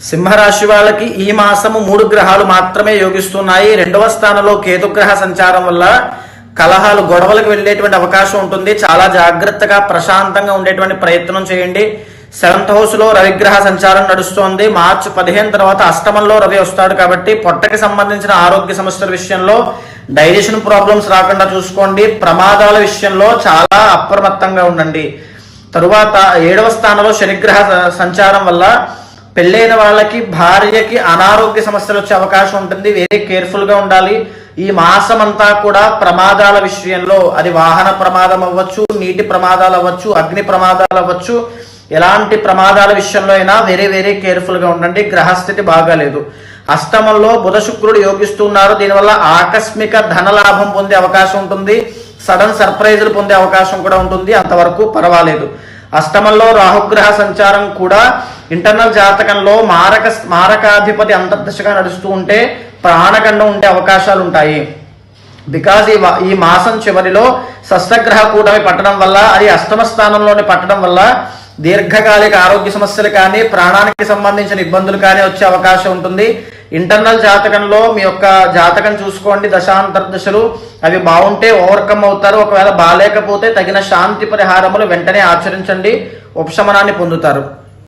సింహరాశి వాళ్ళకి ఈ మాసము 3 గ్రహాలు మాత్రమే యోగిస్తున్నాయి. 2వ స్థానంలో కేతుగ్రహ సంచారం వల్ల కలహాలు గొడవలకు వెళ్ళేటువంటి అవకాశం ఉంటుంది. చాలా జాగ్రత్తగా ప్రశాంతంగా ఉండేటువంటి ప్రయత్నం చేయండి. 7th హౌస్ లో రవిగ్రహ సంచారం నడుస్తోంది. మార్చి 15 తర్వాత అష్టమంలో రవి వస్తాడు కాబట్టి పొట్టకి సంబంధించిన ఆరోగ్య సమస్యల విషయంలో డైజెషన్ ప్రాబ్లమ్స్ రాకుండా చూసుకోండి. ప్రమాదాల విషయంలో చాలా అప్రమత్తంగా ఉండండి. తరువాత 7వ స్థానంలో శనిగ్రహ సంచారం వల్ల పెళ్ళైన వాళ్ళకి భార్యకి అనారోగ్య సమస్యలు వచ్చే అవకాశం ఉంటుంది. వెరీ కేర్ఫుల్ గా ఉండాలి. ఈ మాసం అంతా కూడా ప్రమాదాల విషయంలో, అది వాహన ప్రమాదం అవ్వచ్చు, నీటి ప్రమాదాలు అవ్వచ్చు, అగ్ని ప్రమాదాలు అవ్వచ్చు, ఎలాంటి ప్రమాదాల విషయంలో అయినా వెరీ వెరీ కేర్ఫుల్ గా ఉండండి. గ్రహస్థితి బాగాలేదు. అష్టమంలో బుధ శుక్రుడు యోగిస్తున్నారు. దీనివల్ల ఆకస్మిక ధనలాభం పొందే అవకాశం ఉంటుంది. సడన్ సర్ప్రైజులు పొందే అవకాశం కూడా ఉంటుంది. అంతవరకు పర్వాలేదు. అష్టమంలో రాహుగ్రహ సంచారం కూడా ఇంటర్నల్ జాతకంలో మారకాధిపతి అంతర్దశగా నడుస్తూ ఉంటే ప్రాణగండం ఉండే అవకాశాలు ఉంటాయి. బికాజ్ ఈ మాసం చివరిలో షష్ఠగ్రహ కూటమి పట్టడం వల్ల, అది అష్టమ స్థానంలోనే పట్టడం వల్ల దీర్ఘకాలిక ఆరోగ్య సమస్యలు కానీ, ప్రాణానికి సంబంధించిన ఇబ్బందులు కానీ వచ్చే అవకాశం ఉంటుంది. ఇంటర్నల్ జాతకంలో మీ యొక్క జాతకం చూసుకోండి. దశాంతర్దశలు అవి బాగుంటే ఓవర్కమ్ అవుతారు. ఒకవేళ బాగాలేకపోతే తగిన శాంతి పరిహారములు వెంటనే ఆచరించండి, ఉపశమనాన్ని పొందుతారు.